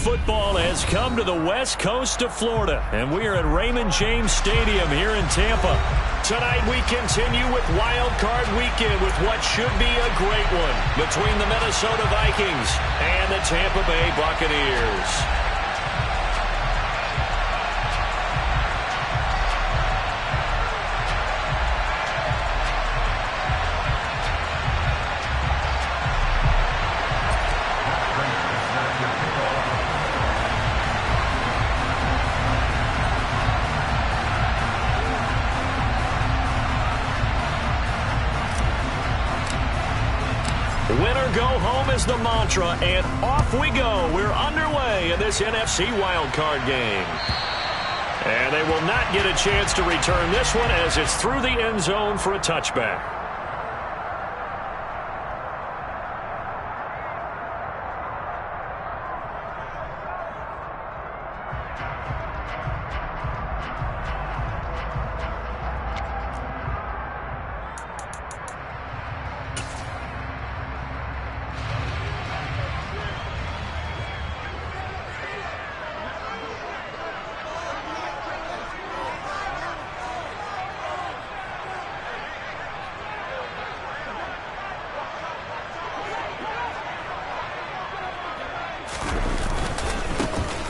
football has come to the west coast of Florida, and we are at Raymond James Stadium here in Tampa. Tonight we continue with Wild Card Weekend with what should be a great one between the Minnesota Vikings and the Tampa Bay Buccaneers. Winner go home is the mantra, and off we go. We're underway in this NFC wildcard game. And they will not get a chance to return this one as it's through the end zone for a touchback.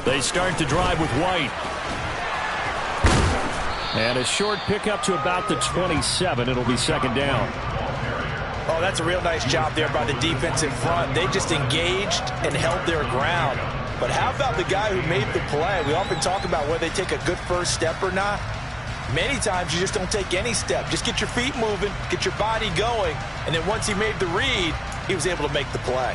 They start to drive with White. And a short pickup to about the 27. It'll be second down. Oh, that's a real nice job there by the defense in front. They just engaged and held their ground. But how about the guy who made the play? We often talk about whether they take a good first step or not. Many times you just don't take any step. Just get your feet moving, get your body going, and then once he made the read, he was able to make the play.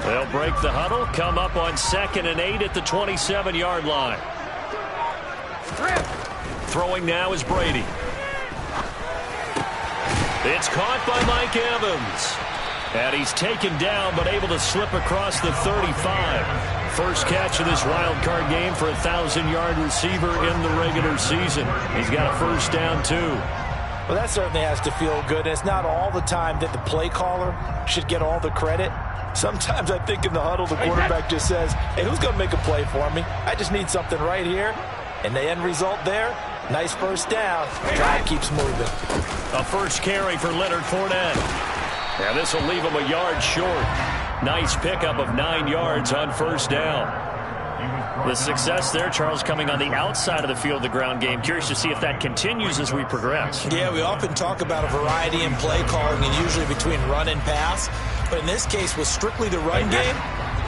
They'll break the huddle, come up on 2nd and 8 at the 27-yard line. Throwing now is Brady. It's caught by Mike Evans. And he's taken down but able to slip across the 35. First catch of this wild card game for a 1,000-yard receiver in the regular season. He's got a first down, too. Well, that certainly has to feel good. It's not all the time that the play caller should get all the credit. Sometimes I think in the huddle, the quarterback just says, hey, who's going to make a play for me? I just need something right here. And the end result there, nice first down. Drive keeps moving. A first carry for Leonard Fournette. And this will leave him a yard short. Nice pickup of 9 yards on first down. The success there, Charles, coming on the outside of the field, the ground game. Curious to see if that continues as we progress. Yeah, we often talk about a variety in play calling and usually between run and pass. But in this case, with strictly the run game,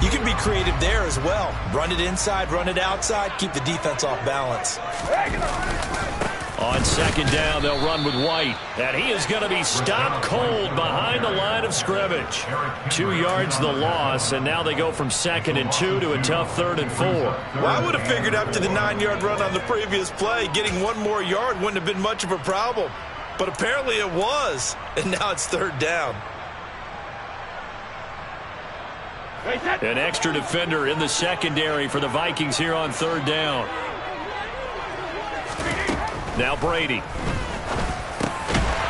you can be creative there as well. Run it inside, run it outside, keep the defense off balance. On second down, they'll run with White. And he is going to be stopped cold behind the line of scrimmage. 2 yards the loss, and now they go from 2nd and 2 to a tough 3rd and 4. Well, I would have figured after the 9-yard run on the previous play, getting 1 more yard wouldn't have been much of a problem. But apparently it was, and now it's 3rd down. An extra defender in the secondary for the Vikings here on 3rd down. Now Brady.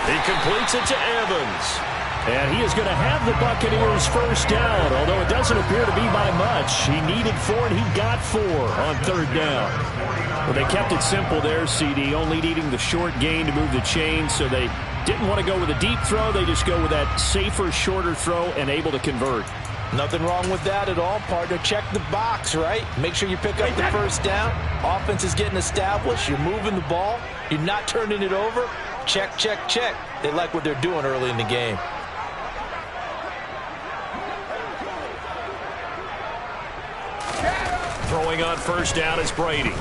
He completes it to Evans. And he is going to have the Buccaneers first down, although it doesn't appear to be by much. He needed 4, and he got 4 on 3rd down. Well, they kept it simple there, CD, only needing the short gain to move the chain, so they didn't want to go with a deep throw. They just go with that safer, shorter throw and able to convert. Nothing wrong with that at all, partner. Check the box, right? Make sure you pick up the first down. Offense is getting established. You're moving the ball. You're not turning it over. Check, check, check. They like what they're doing early in the game. Throwing on first down is Brady.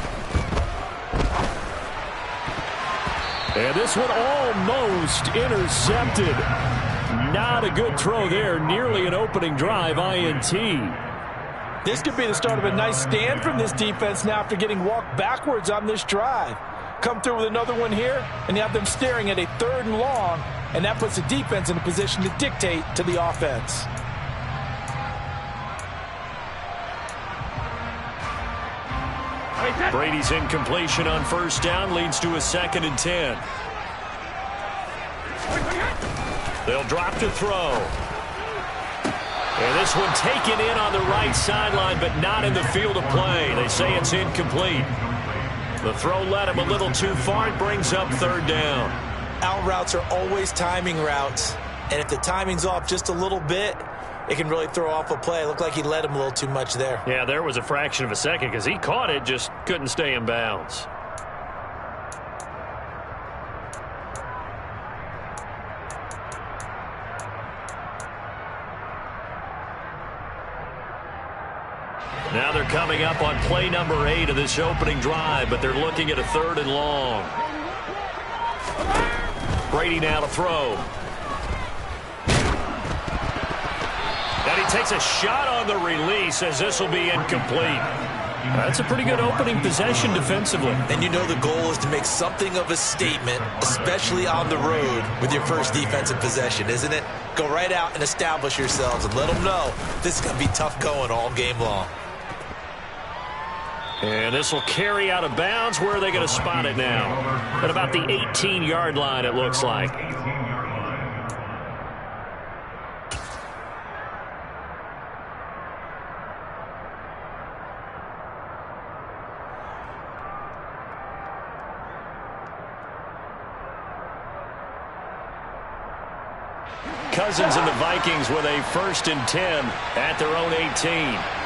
And this one almost intercepted. Not a good throw there. Nearly an opening drive, INT. This could be the start of a nice stand from this defense now after getting walked backwards on this drive. Come through with another one here, and you have them staring at a 3rd and long, and that puts the defense in a position to dictate to the offense. Brady's incompletion on first down leads to a 2nd and 10. They'll drop to throw. And this one taken in on the right sideline, but not in the field of play. They say it's incomplete. The throw led him a little too far. It brings up 3rd down. Out routes are always timing routes. And if the timing's off just a little bit, it can really throw off a play. It looked like he led him a little too much there. Yeah, there was a fraction of a second because he caught it, just couldn't stay in bounds. Now they're coming up on play number 8 of this opening drive, but they're looking at a 3rd and long. Brady now to throw. And he takes a shot on the release as this will be incomplete. That's a pretty good opening possession defensively. And you know the goal is to make something of a statement, especially on the road with your first defensive possession, isn't it? Go right out and establish yourselves and let them know this is going to be tough going all game long. And this will carry out of bounds. Where are they going to spot it now? At about the 18-yard line, it looks like. Cousins and the Vikings with a 1st and 10 at their own 18.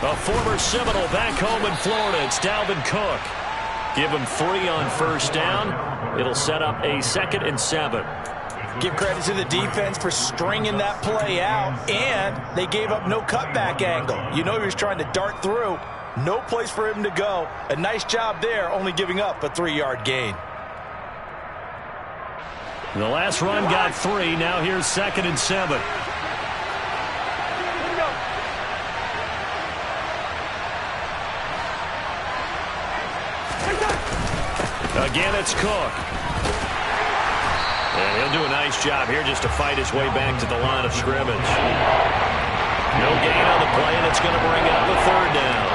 A former Seminole back home in Florida. It's Dalvin Cook. Give him 3 on first down. It'll set up a 2nd and 7. Give credit to the defense for stringing that play out, and they gave up no cutback angle. You know he was trying to dart through. No place for him to go. A nice job there, only giving up a 3-yard gain. The last run got 3. Now here's 2nd and 7. Again, it's Cook. And he'll do a nice job here just to fight his way back to the line of scrimmage. No gain on the play, and it's going to bring up a 3rd down.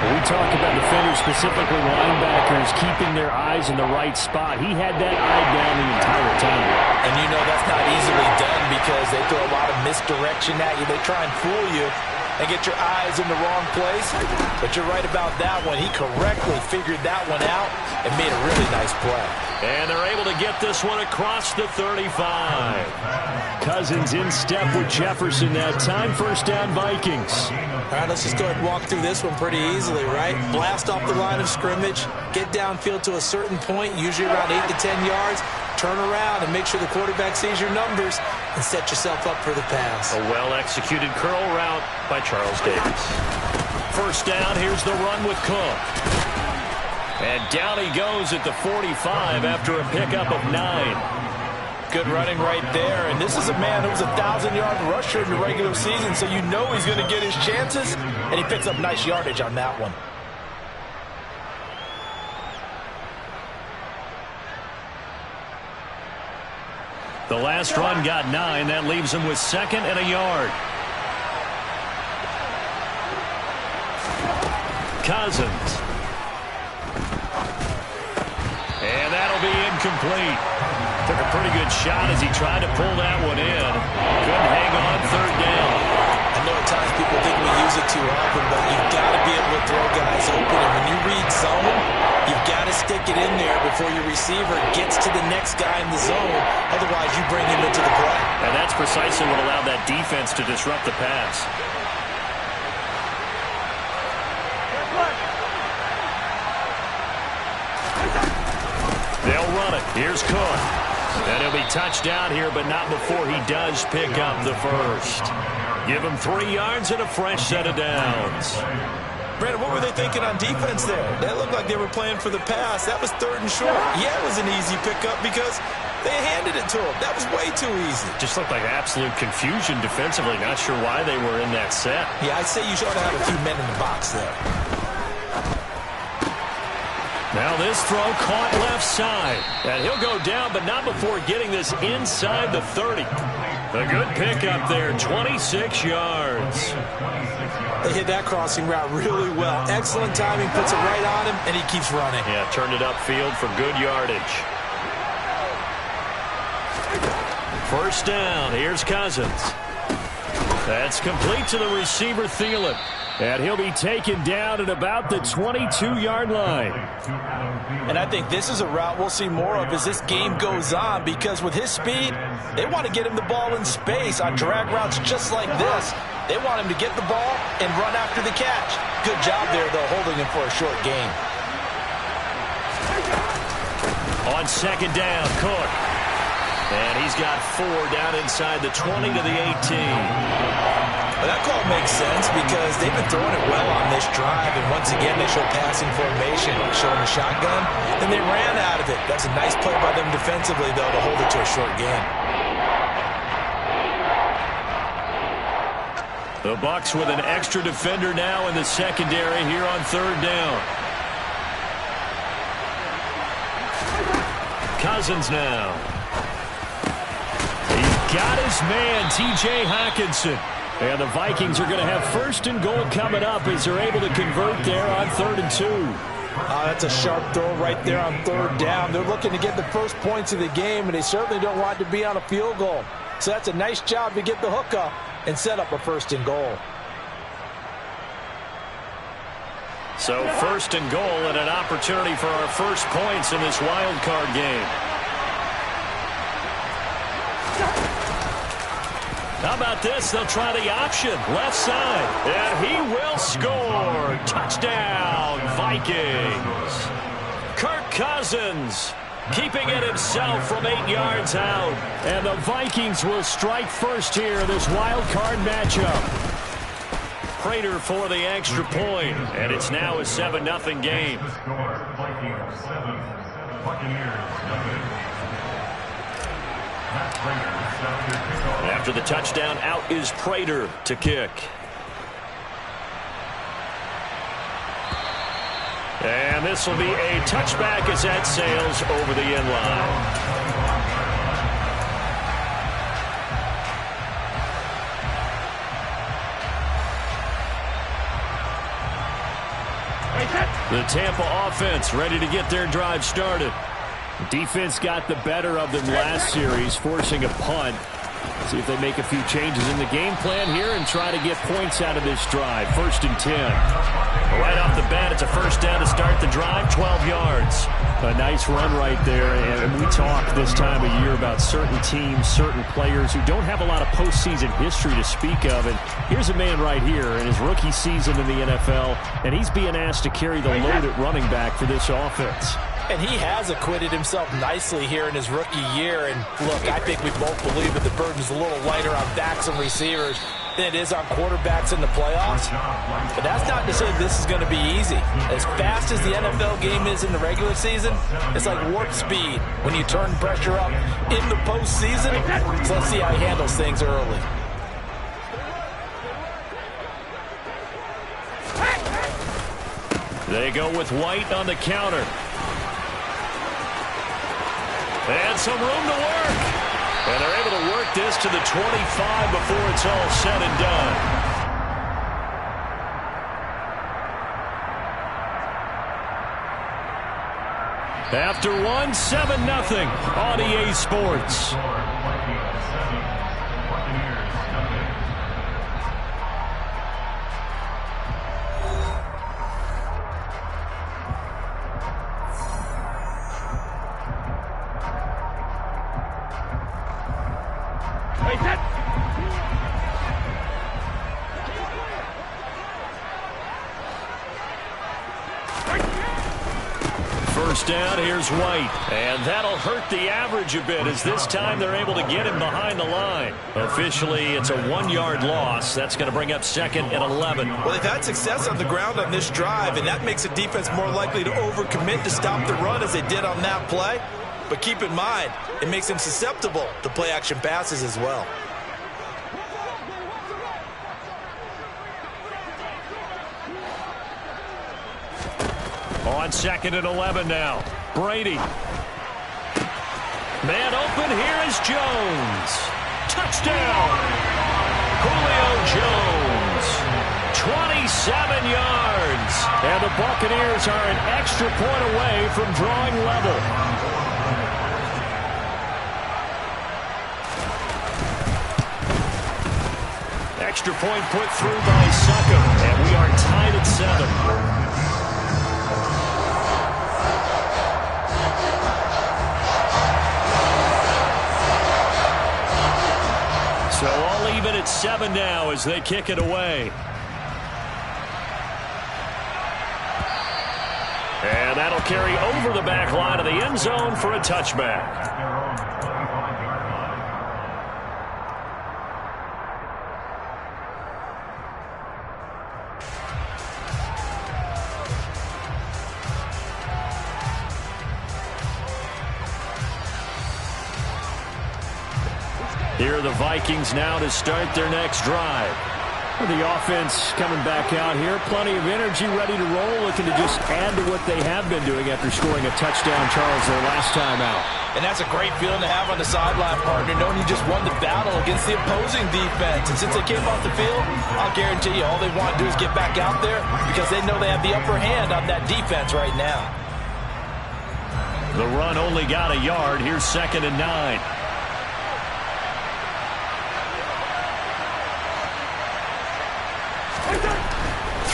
We talk about defenders, specifically linebackers, keeping their eyes in the right spot. He had that eye down the entire time. And you know that's not easily done because they throw a lot of misdirection at you. They try and fool you and get your eyes in the wrong place. But you're right about that one. He correctly figured that one out and made a really nice play. And they're able to get this one across the 35. Cousins in step with Jefferson that time. 1st down, Vikings. All right, let's just go ahead and walk through this one pretty easily, right? Blast off the line of scrimmage, get downfield to a certain point, usually around 8 to 10 yards, turn around and make sure the quarterback sees your numbers and set yourself up for the pass. A well-executed curl route by Charles Davis. 1st down, here's the run with Cook. And down he goes at the 45 after a pickup of 9. Good running right there, and this is a man who was a 1,000-yard rusher in the regular season, so you know he's going to get his chances, and he picks up nice yardage on that one. The last run got 9. That leaves him with 2nd and a yard. Cousins. And that'll be incomplete. Took a pretty good shot as he tried to pull that one in. Couldn't hang on 3rd down. I know at times people think we use it too often, but you've got to be able to throw guys open. And when you read zone, you've got to stick it in there before your receiver gets to the next guy in the zone. Otherwise, you bring him into the play. And that's precisely what allowed that defense to disrupt the pass. They'll run it. Here's Cook. And he'll be touched down here, but not before he does pick up the 1st. Give him 3 yards and a fresh set of downs. Brandon, what were they thinking on defense there? That looked like they were playing for the pass. That was 3rd and short. Yeah, it was an easy pickup because they handed it to him. That was way too easy. Just looked like absolute confusion defensively. Not sure why they were in that set. Yeah, I'd say you ought to have a few men in the box there. Now this throw caught left side. And he'll go down, but not before getting this inside the 30. A good pickup there, 26 yards. They hit that crossing route really well. Excellent timing, puts it right on him, and he keeps running. Yeah, turned it upfield for good yardage. First down, here's Cousins. That's complete to the receiver, Thielen. And he'll be taken down at about the 22-yard line. And I think this is a route we'll see more of as this game goes on, because with his speed, they want to get him the ball in space on drag routes just like this. They want him to get the ball and run after the catch. Good job there, though, holding him for a short gain. On second down, Cook. And he's got 4 down inside the 20 to the 18. Well, that call makes sense because they've been throwing it well on this drive, and once again they show passing formation, showing the shotgun, and they ran out of it. That's a nice play by them defensively, though, to hold it to a short gain. The Bucs with an extra defender now in the secondary here on third down. Cousins now. He's got his man, T.J. Hockenson. And the Vikings are going to have first and goal coming up as they're able to convert there on 3rd and 2. That's a sharp throw right there on third down. They're looking to get the first points of the game, and they certainly don't want to be on a field goal. So that's a nice job to get the hook up and set up a first and goal. So first and goal and an opportunity for our first points in this wild card game. How about this? They'll try the option. Left side. And he will score. Touchdown, Vikings. Kirk Cousins keeping it himself from 8 yards out. And the Vikings will strike first here in this wild card matchup. Prater for the extra point. And it's now a 7-0 game. Vikings 7, Buccaneers nothing. After the touchdown, out is Prater to kick. And this will be a touchback as that sails over the end line. The Tampa offense ready to get their drive started. Defense got the better of them last series, forcing a punt. See if they make a few changes in the game plan here and try to get points out of this drive. 1st and 10. Right off the bat, it's a first down to start the drive, 12 yards. A nice run right there, and we talk this time of year about certain teams, certain players who don't have a lot of postseason history to speak of, and here's a man right here in his rookie season in the NFL, and he's being asked to carry the load at running back for this offense. And he has acquitted himself nicely here in his rookie year. And look, I think we both believe that the burden's a little lighter on backs and receivers than it is on quarterbacks in the playoffs. But that's not to say this is going to be easy. As fast as the NFL game is in the regular season, it's like warp speed when you turn pressure up in the postseason. So let's see how he handles things early. They go with White on the counter. And some room to work. And they're able to work this to the 25 before it's all said and done. After one, 7-0 on EA Sports. First down, here's White. And that'll hurt the average a bit as this time they're able to get him behind the line. Officially, it's a 1-yard loss. That's going to bring up 2nd and 11. Well, they've had success on the ground on this drive, and that makes the defense more likely to overcommit to stop the run as they did on that play. But keep in mind, it makes them susceptible to play-action passes as well. On 2nd and 11 now. Brady. Man open, here is Jones. touchdown! Julio Jones, 27 yards. And the Buccaneers are an extra point away from drawing level. Extra point put through by Succop, and we are tied at 7. So all even at 7 now as they kick it away. And that'll carry over the back line of the end zone for a touchback. Here are the Vikings now to start their next drive. The offense coming back out here. Plenty of energy, ready to roll, looking to just add to what they have been doing after scoring a touchdown, Charles, their last time out. And that's a great feeling to have on the sideline, partner, knowing you just won the battle against the opposing defense. And since they came off the field, I'll guarantee you all they want to do is get back out there because they know they have the upper hand on that defense right now. The run only got a yard. Here's 2nd and 9.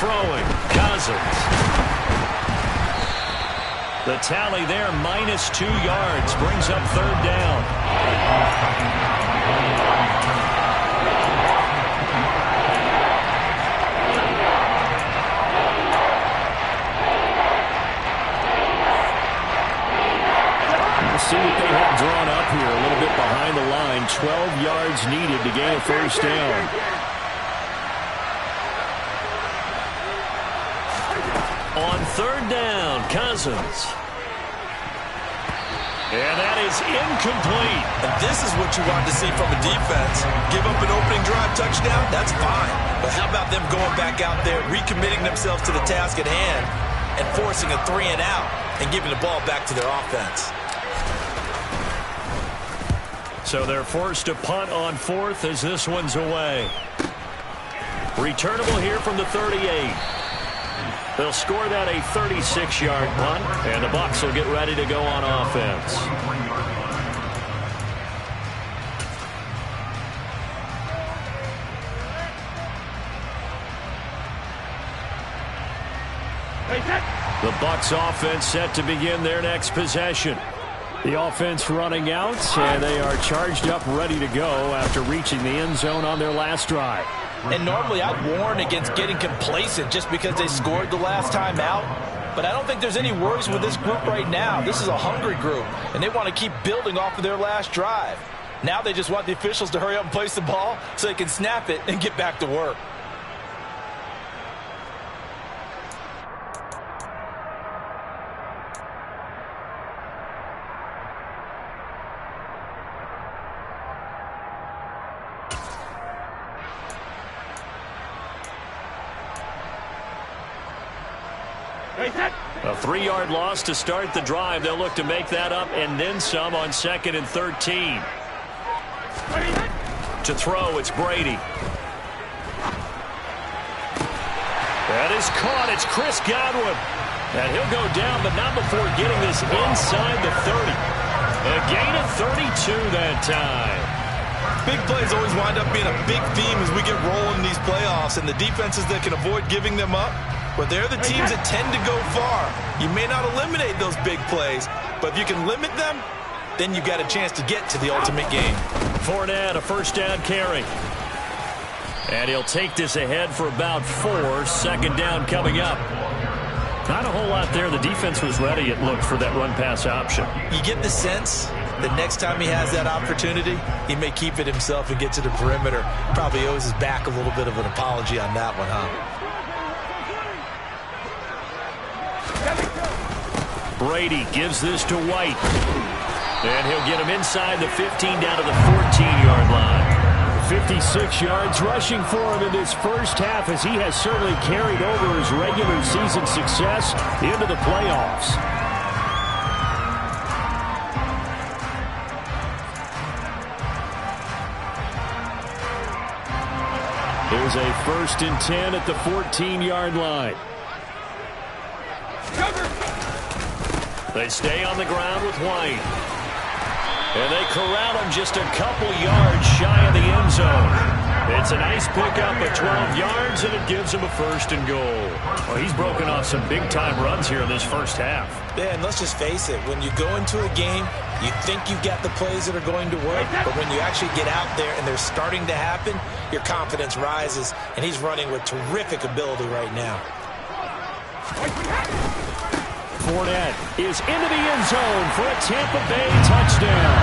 Throwing, Cousins. The tally there, -2 yards, brings up 3rd down. Let's see what they have drawn up here, a little bit behind the line. 12 yards needed to gain a 1st down. On 3rd down, Cousins. And that is incomplete. And this is what you want to see from a defense. Give up an opening drive touchdown, that's fine. But how about them going back out there, recommitting themselves to the task at hand, and forcing a 3 and out, and giving the ball back to their offense. So they're forced to punt on 4th as this one's away. Returnable here from the 38. They'll score that a 36-yard punt, and the Bucs will get ready to go on offense. The Bucs offense set to begin their next possession. The offense running out, and they are charged up, ready to go after reaching the end zone on their last drive. And normally I'd warn against getting complacent just because they scored the last time out. But I don't think there's any worries with this group right now. This is a hungry group, and they want to keep building off of their last drive. Now they just want the officials to hurry up and place the ball so they can snap it and get back to work. A 3-yard loss to start the drive. They'll look to make that up and then some on 2nd and 13. To throw, it's Brady. That is caught. It's Chris Godwin. And he'll go down, but not before getting this inside the 30. A gain of 32 that time. Big plays always wind up being a big theme as we get rolling in these playoffs, and the defenses that can avoid giving them up, but they're the teams that tend to go far. You may not eliminate those big plays, but if you can limit them, then you've got a chance to get to the ultimate game. Fournette, a 1st down carry. And he'll take this ahead for about 4. 2nd down coming up. Not a whole lot there. The defense was ready, it looked, for that run-pass option. You get the sense that next time he has that opportunity, he may keep it himself and get to the perimeter. Probably owes his back a little bit of an apology on that one, huh? Brady gives this to White. And he'll get him inside the 15 down to the 14-yard line. 56 yards rushing for him in this first half as he has certainly carried over his regular season success into the playoffs. Here's a 1st and 10 at the 14-yard line. They stay on the ground with White. And they corral him just a couple yards shy of the end zone. It's a nice pickup at 12 yards, and it gives him a 1st and goal. Well, he's broken off some big-time runs here in this first half. Yeah, and let's just face it. When you go into a game, you think you've got the plays that are going to work, but when you actually get out there and they're starting to happen, your confidence rises, and he's running with terrific ability right now. Fournette is into the end zone for a Tampa Bay touchdown.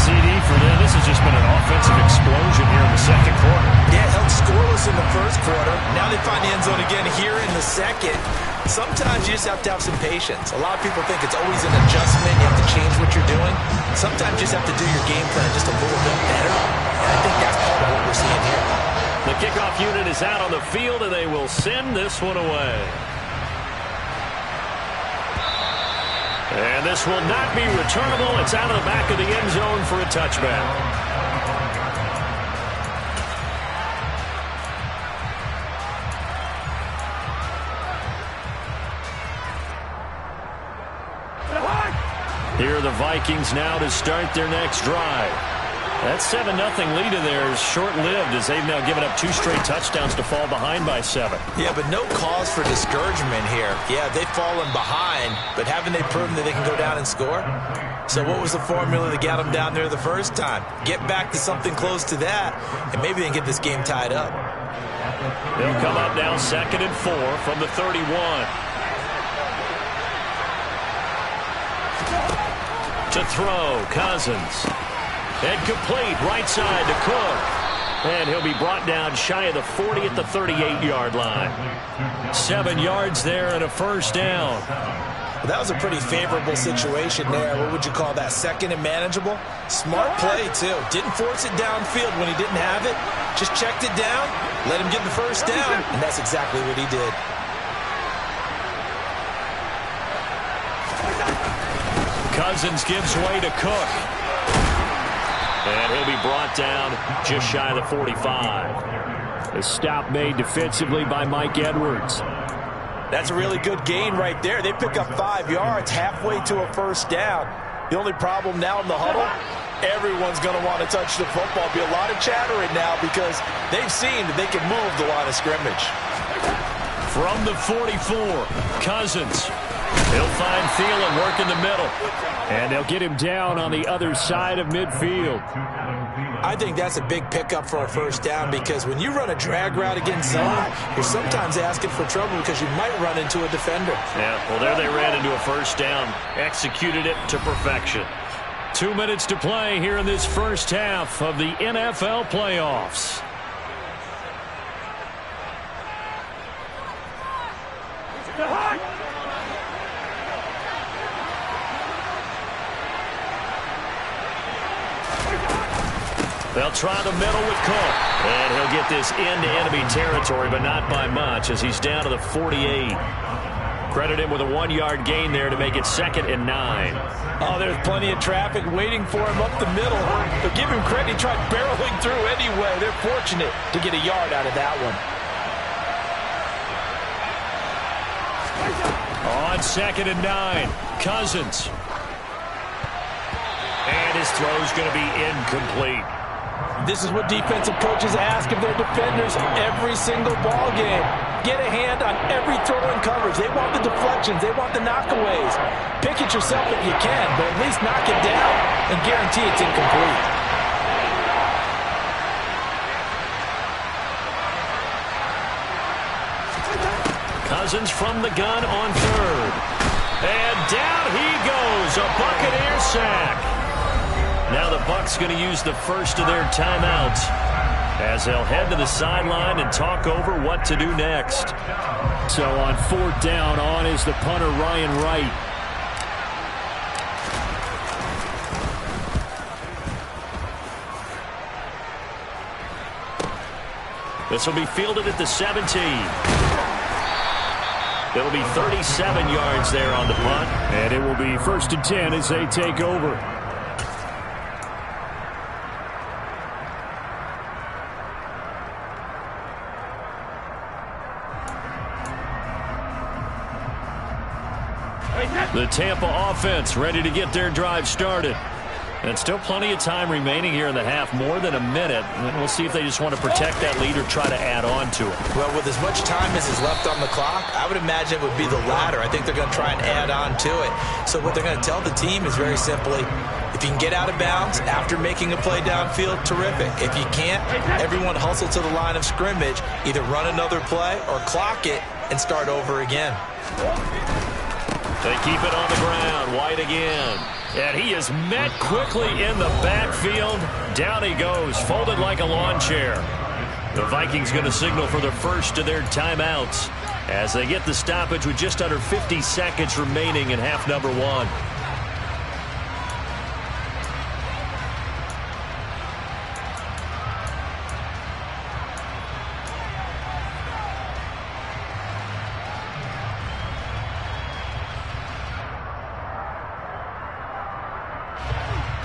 CD for them. This has just been an offensive explosion here in the second quarter. Yeah, held scoreless in the first quarter. Now they find the end zone again here in the second. Sometimes you just have to have some patience. A lot of people think it's always an adjustment. You have to change what you're doing. Sometimes you just have to do your game plan just a little bit better. And I think that's part of what we're seeing here. The kickoff unit is out on the field, and they will send this one away. And this will not be returnable. It's out of the back of the end zone for a touchback. Here are the Vikings now to start their next drive. That 7-0 lead of theirs is short-lived as they've now given up 2 straight touchdowns to fall behind by 7. Yeah, but no cause for discouragement here. Yeah, they've fallen behind, but haven't they proven that they can go down and score? So what was the formula that got them down there the first time? Get back to something close to that, and maybe they can get this game tied up. They'll come up now 2nd and 4 from the 31. To throw, Cousins. And complete, right side to Cook. And he'll be brought down shy of the 40 at the 38-yard line. 7 yards there and a 1st down. Well, that was a pretty favorable situation there. What would you call that? 2nd and manageable? Smart play, too. Didn't force it downfield when he didn't have it. Just checked it down, let him get the 1st down, and that's exactly what he did. Cousins gives way to Cook. And he'll be brought down just shy of the 45. A stop made defensively by Mike Edwards. That's a really good gain right there. They pick up 5 yards halfway to a 1st down. The only problem now in the huddle, everyone's going to want to touch the football. Be a lot of chattering now because they've seen that they can move the line of scrimmage. From the 44, Cousins. He'll find Thielen work in the middle. And they'll get him down on the other side of midfield. I think that's a big pickup for a 1st down because when you run a drag route against zone, you're sometimes asking for trouble because you might run into a defender. Yeah, well, there they ran into a 1st down. Executed it to perfection. 2 minutes to play here in this first half of the NFL playoffs. They'll try the middle with Cook. And he'll get this into enemy territory, but not by much as he's down to the 48. Credit him with a 1-yard gain there to make it 2nd and 9. Oh, there's plenty of traffic waiting for him up the middle. But give him credit, he tried barreling through anyway. They're fortunate to get a yard out of that one. On 2nd and 9, Cousins. And his throw's going to be incomplete. This is what defensive coaches ask of their defenders every single ball game. Get a hand on every throw in coverage. They want the deflections. They want the knockaways. Pick it yourself if you can, but at least knock it down and guarantee it's incomplete. Cousins from the gun on 3rd. And down he goes. A Buccaneer sack. Now the Bucs going to use the first of their timeouts as they'll head to the sideline and talk over what to do next. So on 4th down, on is the punter Ryan Wright. This will be fielded at the 17. It'll be 37 yards there on the punt. And it will be 1st and 10 as they take over. The Tampa offense ready to get their drive started. And still plenty of time remaining here in the half, more than a minute. And we'll see if they just want to protect that lead or try to add on to it. Well, with as much time as is left on the clock, I would imagine it would be the latter. I think they're going to try and add on to it. So what they're going to tell the team is very simply, if you can get out of bounds after making a play downfield, terrific. If you can't, everyone hustle to the line of scrimmage, either run another play or clock it and start over again. They keep it on the ground. White again. And he is met quickly in the backfield. Down he goes, folded like a lawn chair. The Vikings going to signal for the first of their timeouts as they get the stoppage with just under 50 seconds remaining in half number one.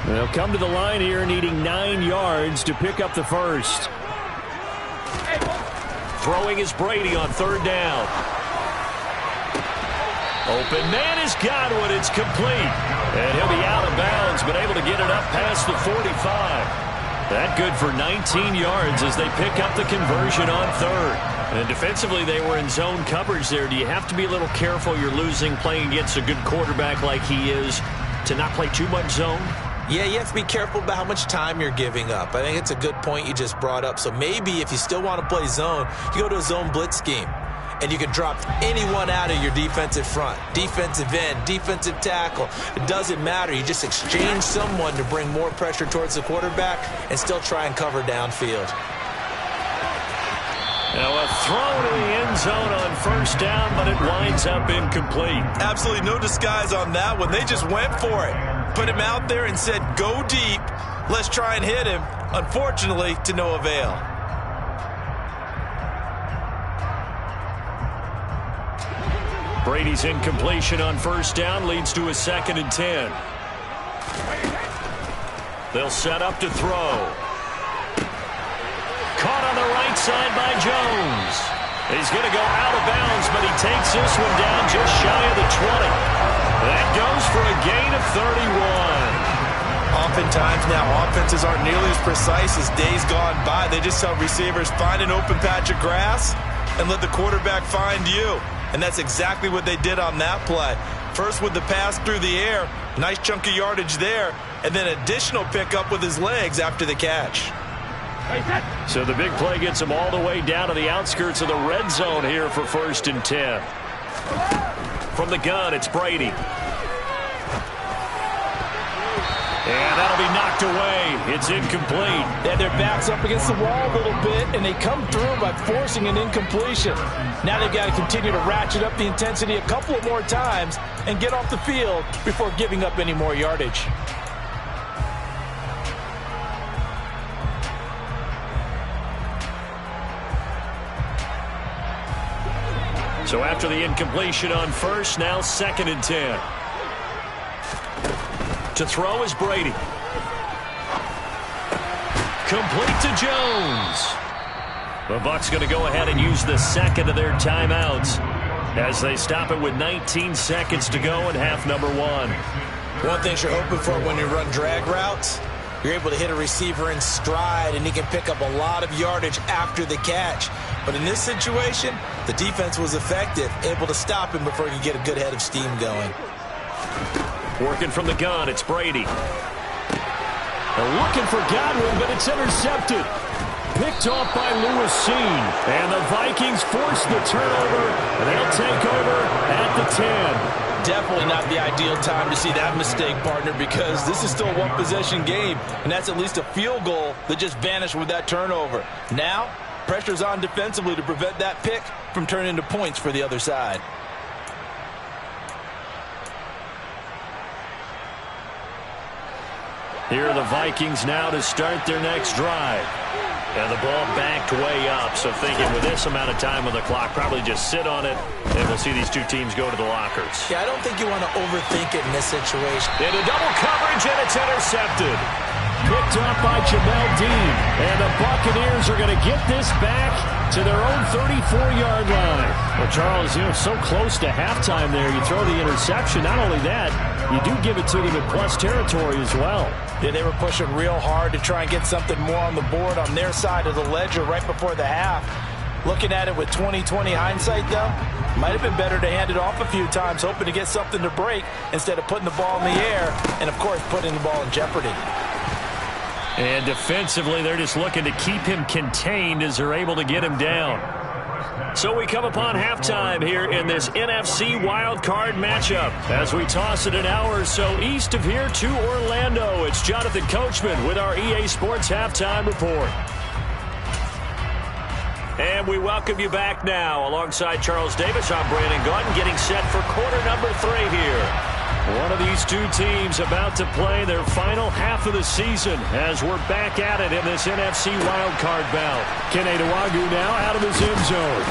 They'll come to the line here needing 9 yards to pick up the first. Throwing is Brady on third down. Open man is Godwin. It's complete. And he'll be out of bounds, but able to get it up past the 45. That good for 19 yards as they pick up the conversion on third. And defensively, they were in zone coverage there. Do you have to be a little careful? You're losing playing against a good quarterback like he is to not play too much zone? Yeah, you have to be careful about how much time you're giving up. I think it's a good point you just brought up. So maybe if you still want to play zone, you go to a zone blitz scheme. And you can drop anyone out of your defensive front. Defensive end, defensive tackle. It doesn't matter. You just exchange someone to bring more pressure towards the quarterback and still try and cover downfield. Now a throw to the end zone on first down, but it winds up incomplete. Absolutely no disguise on that one. They just went for it. Put him out there and said, go deep. Let's try and hit him. Unfortunately, to no avail. Brady's incompletion on first down leads to a 2nd and 10. They'll set up to throw. Caught on the right side by Jones. He's going to go out of bounds, but he takes this one down just shy of the 20. That goes for a gain of 31. Oftentimes now, offenses aren't nearly as precise as days gone by. They just tell receivers, find an open patch of grass and let the quarterback find you. And that's exactly what they did on that play. First with the pass through the air, nice chunk of yardage there, and then additional pickup with his legs after the catch. So the big play gets him all the way down to the outskirts of the red zone here for 1st and 10. From the gun, it's Brady. And that'll be knocked away. It's incomplete. And their back's up against the wall a little bit, and they come through by forcing an incompletion. Now they've got to continue to ratchet up the intensity a couple of more times and get off the field before giving up any more yardage. So after the incompletion on first, now 2nd and 10. To throw is Brady. Complete to Jones. The Bucs going to go ahead and use the 2nd of their timeouts as they stop it with 19 seconds to go in half number one. One thing you're hoping for when you run drag routes, you're able to hit a receiver in stride and he can pick up a lot of yardage after the catch. But in this situation, the defense was effective, able to stop him before he could get a good head of steam going. Working from the gun, it's Brady. They're looking for Godwin, but it's intercepted. Picked off by Lewis Seen. And the Vikings force the turnover, and they'll take over at the 10. Definitely not the ideal time to see that mistake, partner, because this is still a one-possession game, and that's at least a field goal that just vanished with that turnover. Now, pressure's on defensively to prevent that pick from turning into points for the other side. Here are the Vikings now to start their next drive. And the ball backed way up, so thinking with this amount of time on the clock, probably just sit on it, and we'll see these two teams go to the lockers. Yeah, I don't think you want to overthink it in this situation. Into double coverage, and it's intercepted. picked off by Jamel Dean. And the Buccaneers are going to get this back to their own 34-yard line. Well, Charles, so close to halftime there. You throw the interception. Not only that, you do give it to them in plus territory as well. Yeah, they were pushing real hard to try and get something more on the board on their side of the ledger right before the half. Looking at it with 20/20 hindsight, though, might have been better to hand it off a few times, hoping to get something to break instead of putting the ball in the air and, of course, putting the ball in jeopardy. And defensively, they're just looking to keep him contained as they're able to get him down. So we come upon halftime here in this NFC wildcard matchup. As we toss it an hour or so east of here to Orlando, it's Jonathan Coachman with our EA Sports Halftime Report. And we welcome you back now. Alongside Charles Davis, I'm Brandon Gaudin, getting set for quarter number 3 here. One of these two teams about to play their final half of the season as we're back at it in this NFC wildcard bout. Kene Nwangwu now out of his end zone.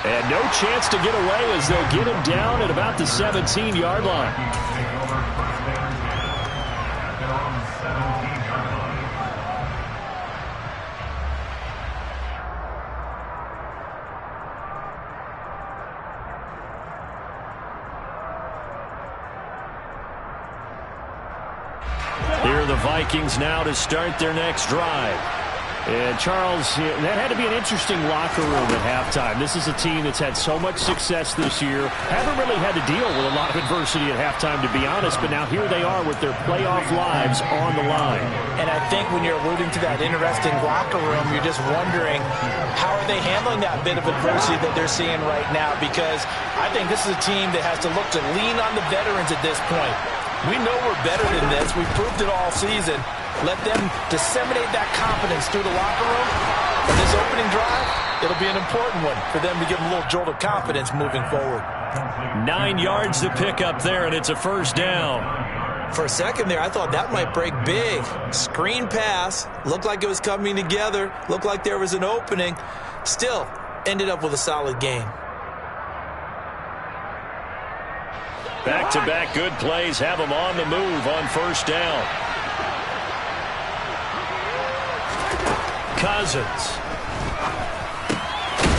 And no chance to get away as they'll get him down at about the 17-yard line. Here are the Vikings now to start their next drive. And Charles, that had to be an interesting locker room at halftime. This is a team that's had so much success this year. Haven't really had to deal with a lot of adversity at halftime, to be honest. But now here they are with their playoff lives on the line. And I think when you're alluding to that interesting locker room, you're just wondering how are they handling that bit of adversity that they're seeing right now? Because I think this is a team that has to look to lean on the veterans at this point. We know we're better than this. We've proved it all season. Let them disseminate that confidence through the locker room. And this opening drive, it'll be an important one for them to give them a little jolt of confidence moving forward. 9 yards to pick up there, and it's a first down. For a second there, I thought that might break big. Screen pass. Looked like it was coming together. Looked like there was an opening. Still, ended up with a solid game. Back-to-back good plays have them on the move on first down. Cousins.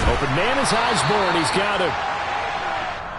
Open man is Osborne. He's got him.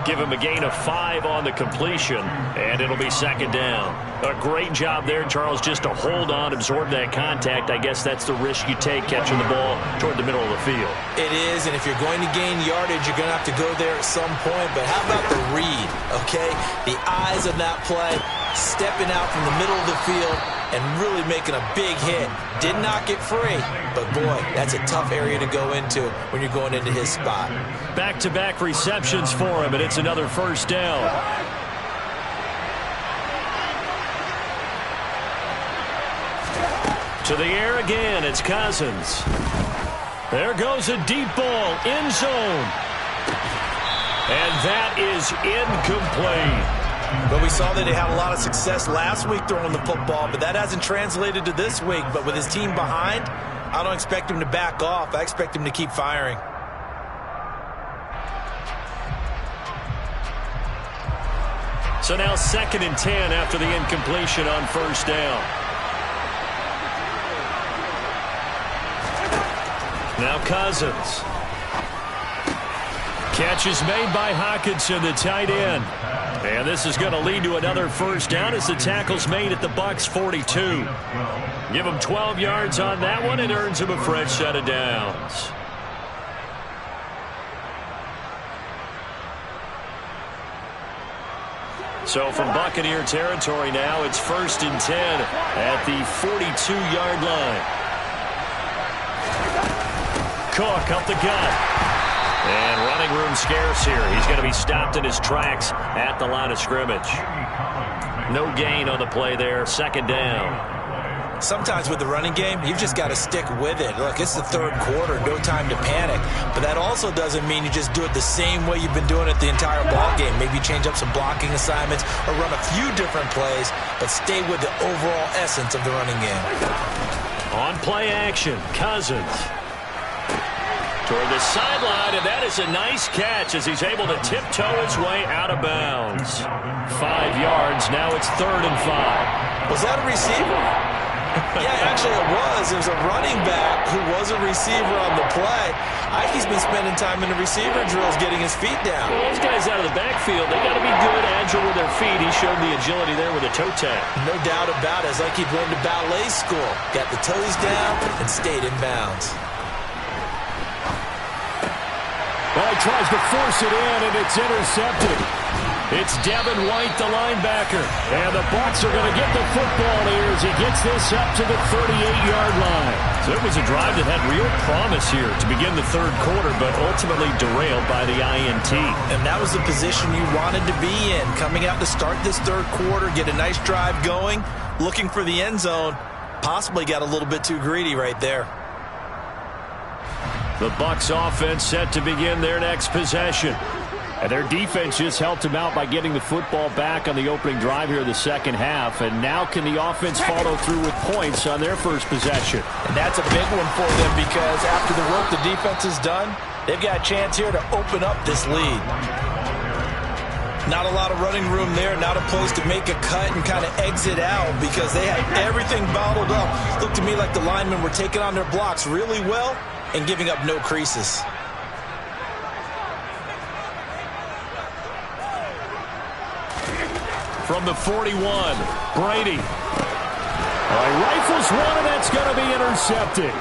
Give him a gain of 5 on the completion, and it'll be second down. A great job there, Charles, just to hold on, absorb that contact. I guess that's the risk you take catching the ball toward the middle of the field. It is, and if you're going to gain yardage, you're going to have to go there at some point. But how about the read, okay? The eyes of that play, stepping out from the middle of the field and really making a big hit. Did not get free, but boy, that's a tough area to go into when you're going into his spot. Back-to-back receptions for him, and it's another first down. To the air again, it's Cousins. There goes a deep ball, end zone. And that is incomplete. But we saw that he had a lot of success last week throwing the football, but that hasn't translated to this week. But with his team behind, I don't expect him to back off. I expect him to keep firing. So now 2nd and 10 after the incompletion on first down. Now Cousins. Catch is made by Hockenson, the tight end. And this is going to lead to another first down as the tackle's made at the Bucs 42. Give him 12 yards on that one. It earns him a fresh set of downs. So from Buccaneer territory now, it's 1st and 10 at the 42-yard line. Cook up the gut. And running room scarce here. He's going to be stopped in his tracks at the line of scrimmage. No gain on the play there. 2nd down. Sometimes with the running game, you've just got to stick with it. Look, it's the 3rd quarter. No time to panic. But that also doesn't mean you just do it the same way you've been doing it the entire ball game. Maybe change up some blocking assignments or run a few different plays, but stay with the overall essence of the running game. On play action, Cousins. Toward the sideline, and that is a nice catch as he's able to tiptoe his way out of bounds. 5 yards, now it's 3rd and 5. Was that a receiver? Yeah, actually it was. It was a running back who was a receiver on the play. He's been spending time in the receiver drills getting his feet down. Well, those guys out of the backfield, they got to be good, agile with their feet. He showed the agility there with a toe tag. No doubt about it. It's like he went to ballet school. Got the toes down and stayed in bounds. Well, he tries to force it in, and it's intercepted. It's Devin White, the linebacker. And the Bucs are going to get the football here as he gets this up to the 38-yard line. So it was a drive that had real promise here to begin the 3rd quarter, but ultimately derailed by the INT. And that was the position you wanted to be in. Coming out to start this 3rd quarter, get a nice drive going, looking for the end zone. Possibly got a little bit too greedy right there. The Bucs offense set to begin their next possession. And their defense just helped them out by getting the football back on the opening drive here in the 2nd half. And now can the offense follow through with points on their first possession? And that's a big one for them because after the work the defense has done, they've got a chance here to open up this lead. Not a lot of running room there, not a place to make a cut and kind of exit out because they had everything bottled up. Looked to me like the linemen were taking on their blocks really well and giving up no creases. From the 41, Brady. Rifles one, and that's going to be intercepted.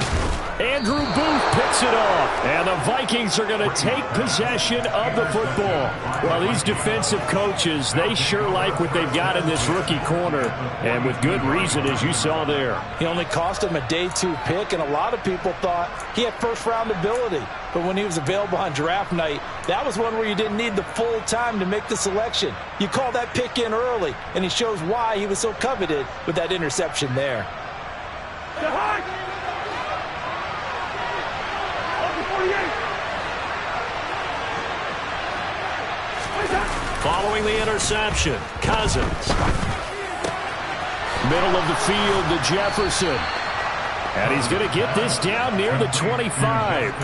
Andrew Booth picks it off, and the Vikings are going to take possession of the football. Well, these defensive coaches, they sure like what they've got in this rookie corner, and with good reason, as you saw there. He only cost him a day 2 pick, and a lot of people thought he had first-round ability. But when he was available on draft night, that was one where you didn't need the full time to make the selection. You call that pick in early, and he shows why he was so coveted with that interception there. Following the interception, Cousins. Middle of the field to Jefferson. And he's going to get this down near the 25.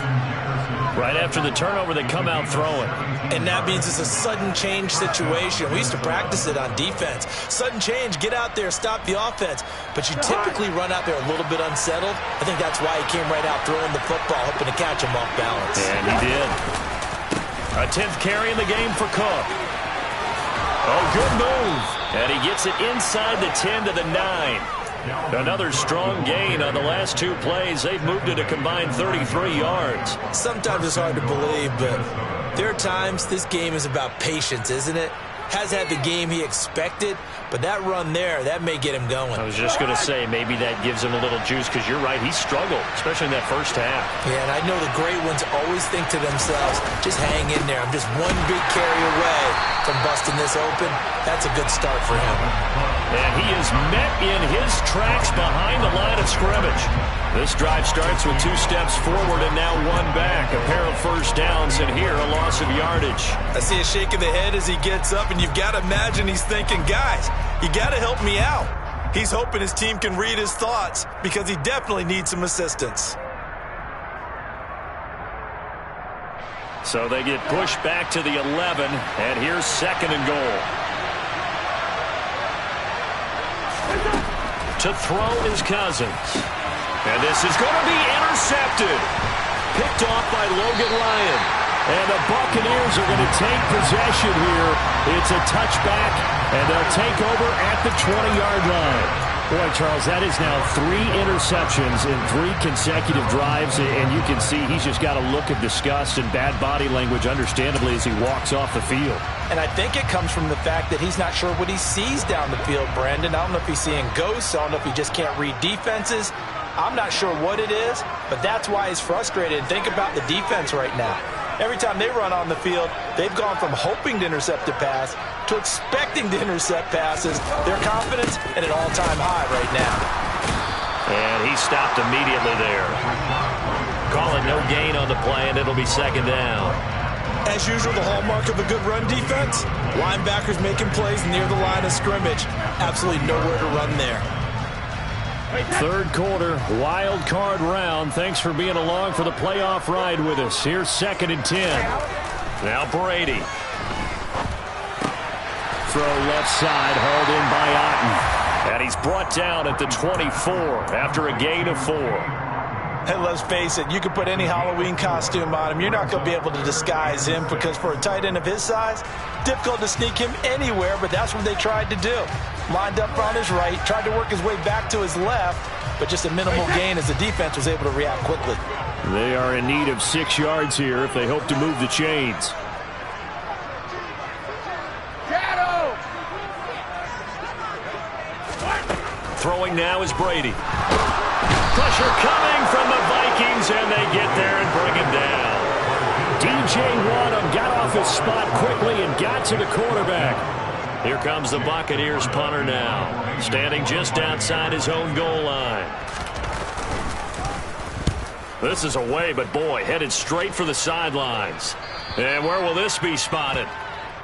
Right after the turnover, they come out throwing. And that means it's a sudden change situation. We used to practice it on defense. Sudden change, get out there, stop the offense. But you typically run out there a little bit unsettled. I think that's why he came right out throwing the football, hoping to catch him off balance. And he did. A 10th carry in the game for Cook. Oh, good move. And he gets it inside the 10 to the 9. Another strong gain on the last 2 plays. They've moved it a combined 33 yards. Sometimes it's hard to believe, but there are times this game is about patience, isn't it? Has had the game he expected, but that run there, that may get him going. I was just going to say, maybe that gives him a little juice because you're right, he struggled, especially in that first half. Yeah, and I know the great ones always think to themselves, just hang in there. I'm just one big carry away from busting this open. That's a good start for him. And he is met in his tracks behind the line of scrimmage. This drive starts with 2 steps forward and now 1 back. A pair of first downs, and here a loss of yardage. I see a shake of the head as he gets up, and you've got to imagine he's thinking, guys, you got to help me out. He's hoping his team can read his thoughts because he definitely needs some assistance. So they get pushed back to the 11, and here's 2nd and goal. To throw is Cousins. And this is going to be intercepted. Picked off by Logan Ryan. And the Buccaneers are going to take possession here. It's a touchback, and they'll take over at the 20-yard line. Boy, Charles, that is now 3 interceptions in 3 consecutive drives, and you can see he's just got a look of disgust and bad body language, understandably, as he walks off the field. And I think it comes from the fact that he's not sure what he sees down the field, Brandon. I don't know if he's seeing ghosts. I don't know if he just can't read defenses. I'm not sure what it is, but that's why he's frustrated. And think about the defense right now. Every time they run on the field, they've gone from hoping to intercept a pass to expecting to intercept passes. Their confidence at an all-time high right now. And he stopped immediately there. Call it no gain on the play, and it'll be 2nd down. As usual, the hallmark of a good run defense, linebackers making plays near the line of scrimmage. Absolutely nowhere to run there. Third quarter, wild card round. Thanks for being along for the playoff ride with us. Here's 2nd and 10. Now Brady. Throw left side, hauled in by Otten. And he's brought down at the 24 after a gain of 4. Hey, let's face it, you can put any Halloween costume on him. You're not going to be able to disguise him because for a tight end of his size, difficult to sneak him anywhere, but that's what they tried to do. Lined up on his right, tried to work his way back to his left, but just a minimal gain as the defense was able to react quickly. They are in need of 6 yards here if they hope to move the chains. Throwing now is Brady. Pressure coming from the Vikings, and they get there and bring him down. DJ Wadham got off his spot quickly and got to the quarterback. Here comes the Buccaneers punter now, standing just outside his own goal line. This is away, but boy, headed straight for the sidelines. And where will this be spotted?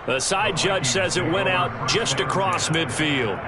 The side judge says it went out just across midfield.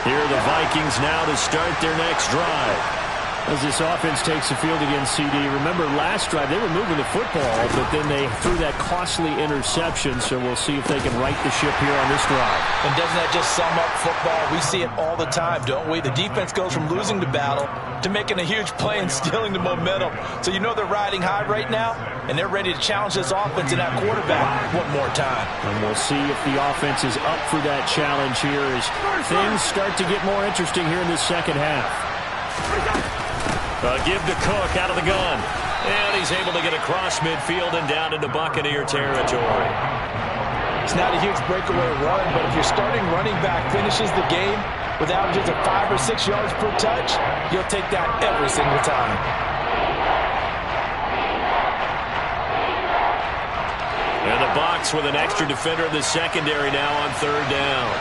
Here are the Vikings now to start their next drive. As this offense takes the field against CD, remember last drive they were moving the football, but then they threw that costly interception, so we'll see if they can right the ship here on this drive. And doesn't that just sum up football? We see it all the time, don't we? The defense goes from losing the battle to making a huge play and stealing the momentum. So you know they're riding high right now, and they're ready to challenge this offense and that quarterback one more time. And we'll see if the offense is up for that challenge here as things start to get more interesting here in this second half. Give to Cook out of the gun. And he's able to get across midfield and down into Buccaneer territory. It's not a huge breakaway run, but if your starting running back finishes the game with averages of 5 or 6 yards per touch, you'll take that every single time. And the Bucs with an extra defender in the secondary now on 3rd down.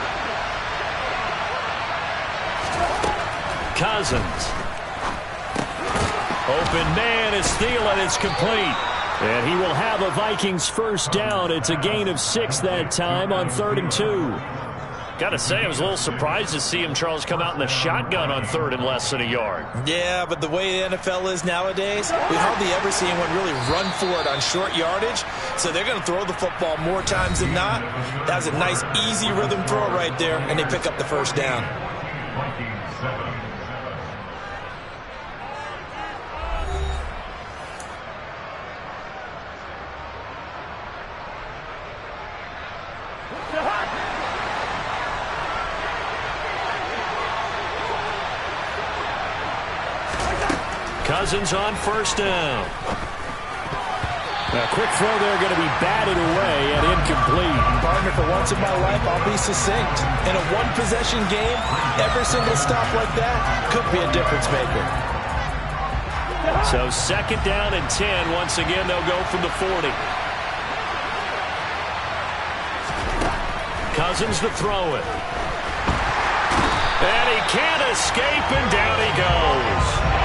Cousins. Open man is Thielen. It's complete. And he will have a Vikings first down. It's a gain of 6 that time on 3rd and 2. Got to say, I was a little surprised to see him, Charles, come out in the shotgun on 3rd and less than a yard. Yeah, but the way the NFL is nowadays, we hardly ever see anyone really run for it on short yardage. So they're going to throw the football more times than not. That was a nice, easy rhythm throw right there, and they pick up the first down. Vikings 7. Cousins on 1st down. A quick throw there going to be batted away and incomplete. Partner, for once in my life, I'll be succinct. In a one-possession game, every single stop like that could be a difference maker. So 2nd down and 10. Once again, they'll go from the 40. Cousins to throw it. And he can't escape, and down he goes.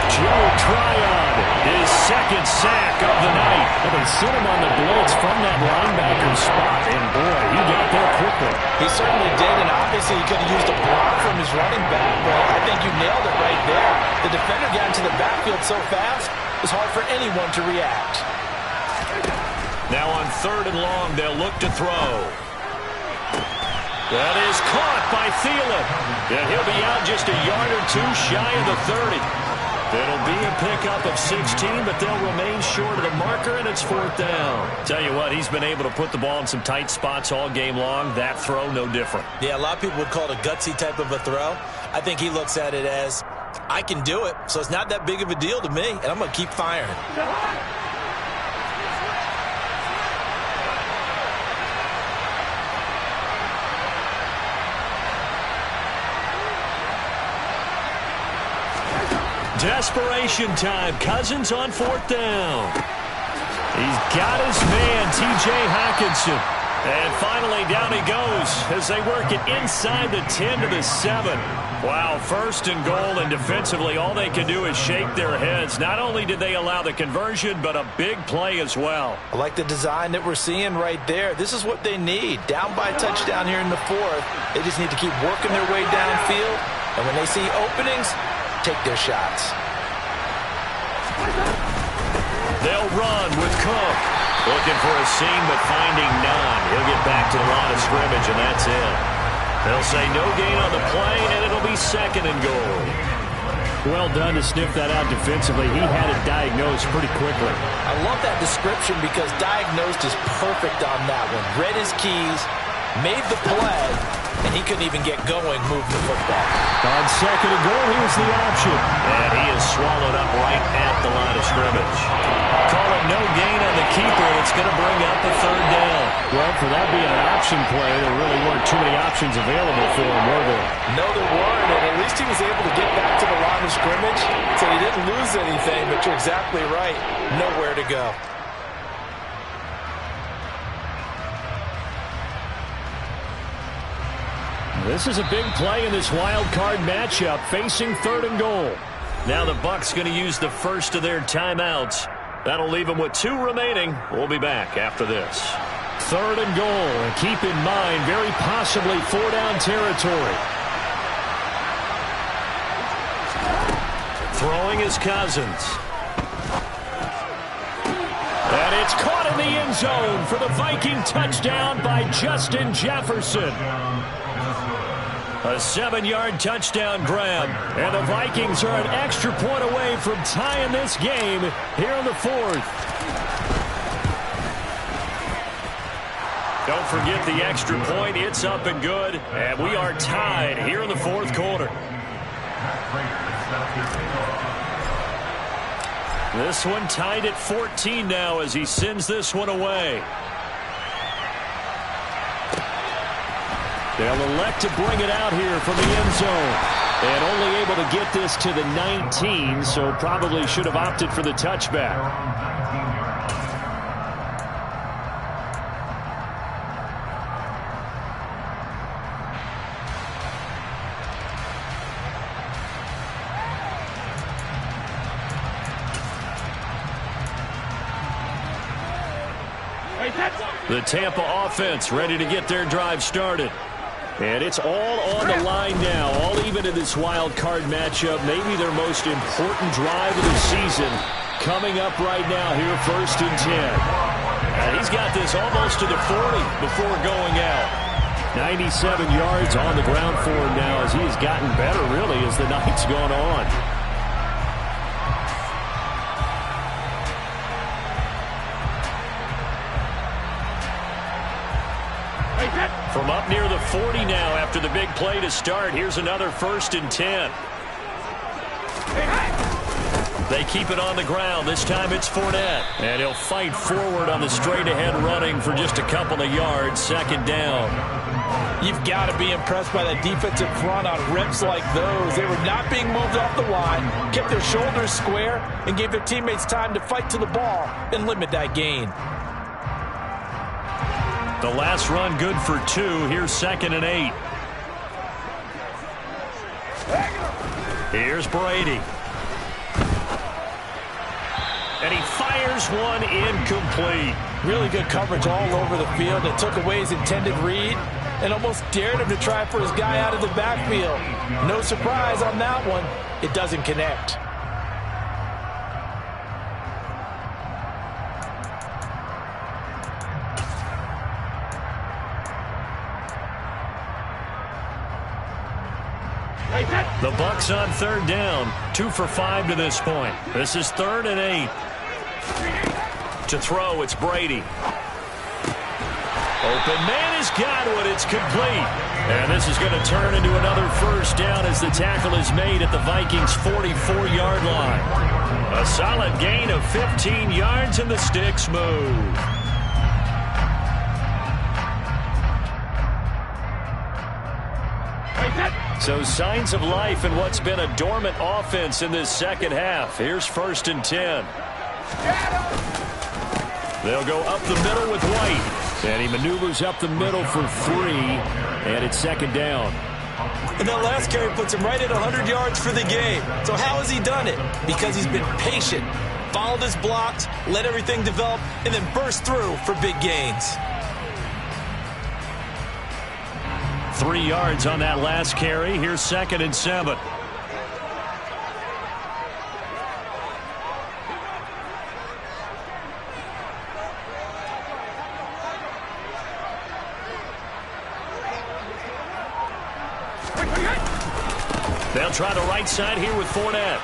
Joe Tryon, his 2nd sack of the night. And they sent him on the blitz from that linebacker spot, and boy, he got there quickly. He certainly did, and obviously he could have used a block from his running back, but I think you nailed it right there. The defender got into the backfield so fast, it was hard for anyone to react. Now on 3rd and long, they'll look to throw. That is caught by Thielen. And he'll be out just a yard or 2 shy of the 30. It'll be a pickup of 16, but they'll remain short of the marker, and it's 4th down. Tell you what, he's been able to put the ball in some tight spots all game long. That throw, no different. Yeah, a lot of people would call it a gutsy type of a throw. I think he looks at it as, I can do it, so it's not that big of a deal to me, and I'm going to keep firing. Desperation time. Cousins on 4th down. He's got his man, T.J. Hockenson. And finally, down he goes as they work it inside the 10 to the 7. Wow, first and goal, and defensively, all they can do is shake their heads. Not only did they allow the conversion, but a big play as well. I like the design that we're seeing right there. This is what they need. Down by a touchdown here in the 4th. They just need to keep working their way downfield. And when they see openings, take their shots. They'll run with Cook. Looking for a seam, but finding none. He'll get back to the line of scrimmage, and that's it. They'll say no gain on the play, and it'll be 2nd and goal. Well done to sniff that out defensively. He had it diagnosed pretty quickly. I love that description because diagnosed is perfect on that one. Read his keys, made the play, and he couldn't even get going moving the football. On 2nd and goal, here's the option. And he is swallowed up right at the line of scrimmage. Call it no gain on the keeper, and it's going to bring up a 3rd down. Well, for that being an option play, there really weren't too many options available for him, were there? No, there weren't, and at least he was able to get back to the line of scrimmage, so he didn't lose anything, but you're exactly right. Nowhere to go. This is a big play in this wild card matchup, facing 3rd and goal. Now the Bucs going to use the first of their timeouts. That'll leave them with 2 remaining. We'll be back after this. 3rd and goal, and keep in mind, very possibly 4-down territory. Throwing is Cousins. And it's caught in the end zone for the Viking touchdown by Justin Jefferson. A 7-yard touchdown grab, and the Vikings are an extra point away from tying this game here in the 4th. Don't forget the extra point. It's up and good, and we are tied here in the 4th quarter. This one tied at 14 now as he sends this one away. They'll elect to bring it out here from the end zone. And only able to get this to the 19, so probably should have opted for the touchback. The Tampa offense ready to get their drive started. And it's all on the line now, all even in this wild card matchup. Maybe their most important drive of the season coming up right now here, 1st and 10. And he's got this almost to the 40 before going out. 97 yards on the ground for him now as he has gotten better, really, as the night's gone on. From up near the 40 now after the big play to start. Here's another 1st and 10. They keep it on the ground. This time it's Fournette. And he'll fight forward on the straight-ahead running for just a couple of yards. 2nd down. You've got to be impressed by that defensive front on reps like those. They were not being moved off the line, kept their shoulders square, and gave their teammates time to fight to the ball and limit that gain. The last run good for 2. Here's 2nd and 8. Here's Brady. And he fires one incomplete. Really good coverage all over the field. It took away his intended read and almost dared him to try for his guy out of the backfield. No surprise on that one. It doesn't connect. The Bucs on 3rd down. 2 for 5 to this point. This is 3rd and 8. To throw, it's Brady. Open man has got one. It's complete. And this is going to turn into another 1st down as the tackle is made at the Vikings' 44-yard line. A solid gain of 15 yards, and the sticks move. So signs of life in what's been a dormant offense in this 2nd half. Here's 1st and 10. They'll go up the middle with White. And he maneuvers up the middle for 3, and it's second down. And that last carry puts him right at 100 yards for the game. So how has he done it? Because he's been patient, followed his blocks, let everything develop, and then burst through for big gains. 3 yards on that last carry. Here's 2nd and 7. They'll try the right side here with Fournette.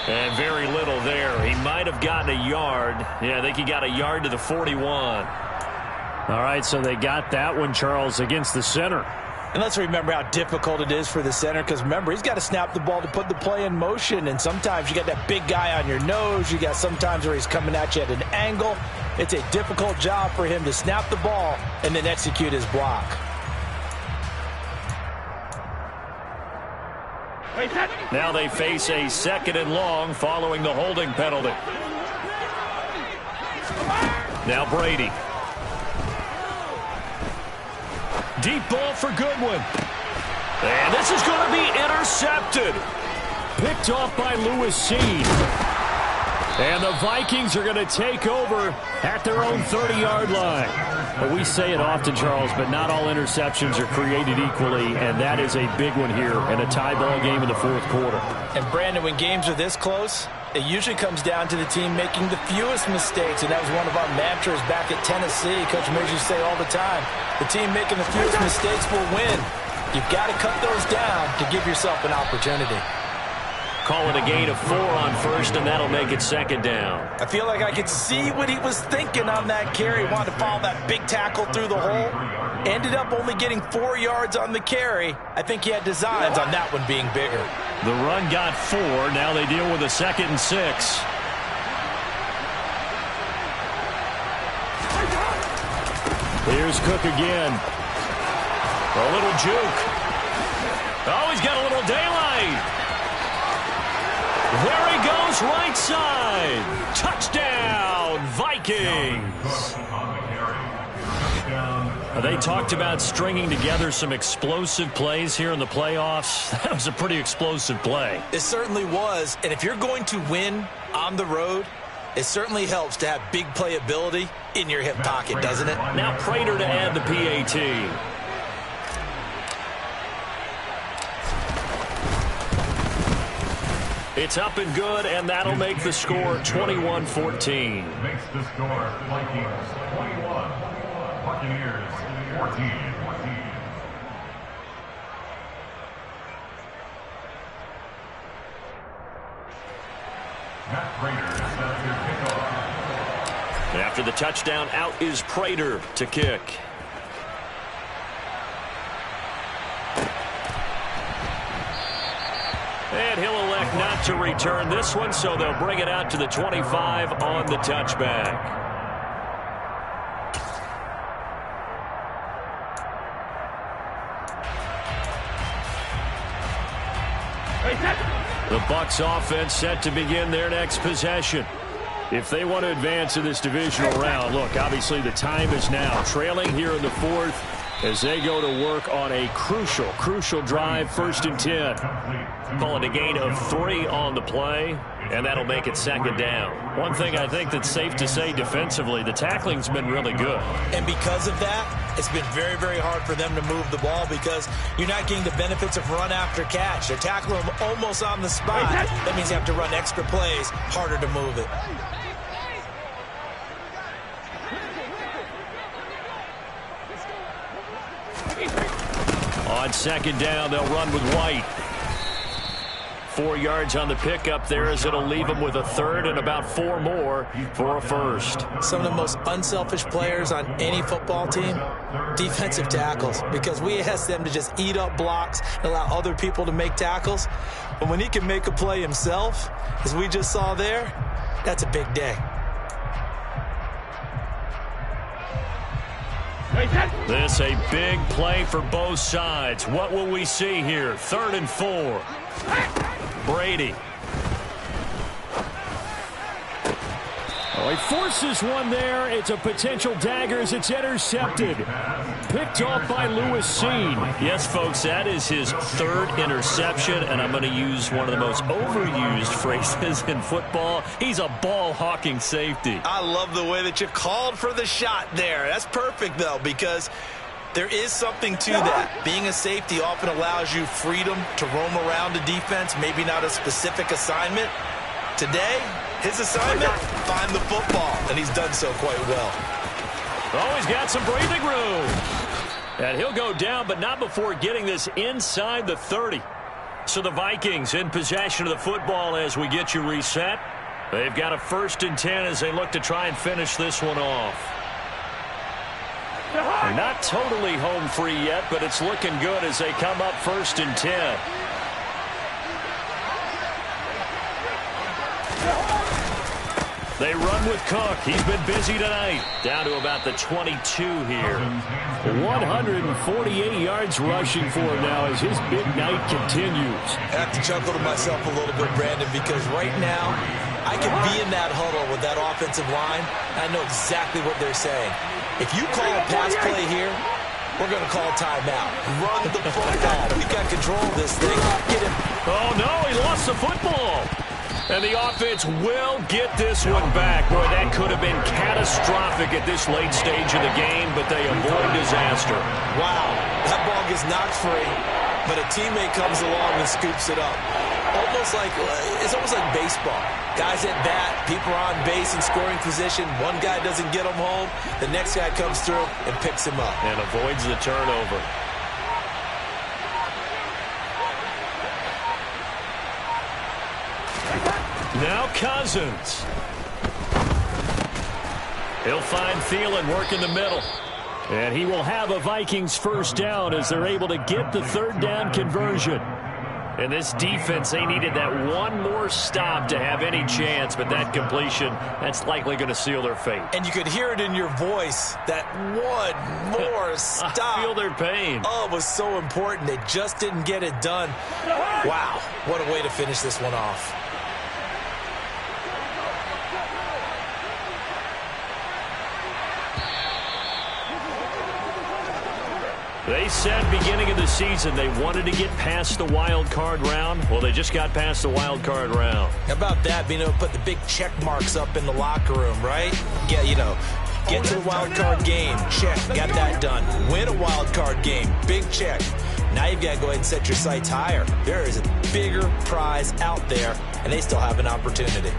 And very little there. He might have gotten a yard. Yeah, I think he got a yard to the 41. All right, so they got that one, Charles, against the center. And let's remember how difficult it is for the center, because remember, he's got to snap the ball to put the play in motion, and sometimes you got that big guy on your nose. You got sometimes where he's coming at you at an angle. It's a difficult job for him to snap the ball and then execute his block. Now they face a 2nd and long following the holding penalty. Now Brady. Deep ball for Goodwin. And this is going to be intercepted. Picked off by Lewis Seed. And the Vikings are going to take over at their own 30-yard line. Well, we say it often, Charles, but not all interceptions are created equally, and that is a big one here in a tie ball game in the 4th quarter. And, Brandon, when games are this close, it usually comes down to the team making the fewest mistakes, and that was one of our mantras back at Tennessee. Coach Mears used to say all the time, the team making the fewest mistakes will win. You've got to cut those down to give yourself an opportunity. Call it a gain of 4 on 1st, and that'll make it 2nd down. I feel like I could see what he was thinking on that carry. He wanted to follow that big tackle through the hole. Ended up only getting 4 yards on the carry. I think he had designs on that one being bigger. The run got 4. Now they deal with a 2nd and 6. Here's Cook again. A little juke. Oh, he's got a little daylight. There he goes, right side. Touchdown, Vikings. They talked about stringing together some explosive plays here in the playoffs. That was a pretty explosive play. It certainly was. And if you're going to win on the road, it certainly helps to have big playability in your hip pocket, doesn't it? Now Prater to add the PAT. It's up and good, and that'll make the score 21-14. Makes the score Vikings 21, Buccaneers 14. Matt Prater sets your kickoff. After the touchdown, out is Prater to kick. And he'll elect not to return this one, so they'll bring it out to the 25 on the touchback. The Bucs offense set to begin their next possession. If they want to advance in this divisional round, look, obviously the time is now. Trailing here in the 4th as they go to work on a crucial drive, 1st and 10. Calling a gain of 3 on the play, and that'll make it 2nd down. One thing I think that's safe to say defensively, the tackling's been really good. And because of that, it's been very, very hard for them to move the ball because you're not getting the benefits of run after catch. They're tackling them almost on the spot. That means you have to run extra plays, harder to move it. On 2nd down, they'll run with White. 4 yards on the pickup there as it'll leave them with a 3rd and about 4 more for a 1st. Some of the most unselfish players on any football team, defensive tackles, because we ask them to just eat up blocks and allow other people to make tackles. But when he can make a play himself, as we just saw there, that's a big day. This a big play for both sides. What will we see here? 3rd and 4. Brady. Well, he forces one there. It's a potential dagger as it's intercepted. Picked off by Lewis Seen. Yes, folks, that is his third interception, and I'm going to use one of the most overused phrases in football. He's a ball-hawking safety. I love the way that you called for the shot there. That's perfect, though, because there is something to that. Being a safety often allows you freedom to roam around the defense, maybe not a specific assignment. Today, his assignment, find the football, and he's done so quite well. Oh, he's got some breathing room. And he'll go down, but not before getting this inside the 30. So the Vikings in possession of the football as we get you reset. They've got a 1st and 10 as they look to try and finish this one off. Not totally home free yet, but it's looking good as they come up 1st and 10. They run with Cook. He's been busy tonight. Down to about the 22 here. 148 yards rushing for him now as his big night continues. I have to chuckle to myself a little bit, Brandon, because right now I can be in that huddle with that offensive line. I know exactly what they're saying. If you call a pass play here, we're going to call timeout. Run the football. We got control of this thing. Get him. Oh, no, he lost the football. And the offense will get this one back. Boy, that could have been catastrophic at this late stage of the game, but they avoid disaster. Wow, that ball gets knocked free, but a teammate comes along and scoops it up. It's almost like baseball. Guys at bat, people are on base in scoring position. One guy doesn't get him home. The next guy comes through and picks him up. And avoids the turnover. Now Cousins. He'll find Thielen working the middle. And he will have a Vikings 1st down as they're able to get the 3rd down conversion. And this defense, they needed that one more stop to have any chance, but that completion, that's likely going to seal their fate. And you could hear it in your voice, that one more stop. I feel their pain. Oh, it was so important. They just didn't get it done. Wow, what a way to finish this one off. They said beginning of the season they wanted to get past the wild card round. Well, they just got past the wild card round. How about that, being able to put the big check marks up in the locker room, right? Yeah, get to the wild card game, check, got that done. Win a wild card game, big check. Now you've got to go ahead and set your sights higher. There is a bigger prize out there, and they still have an opportunity.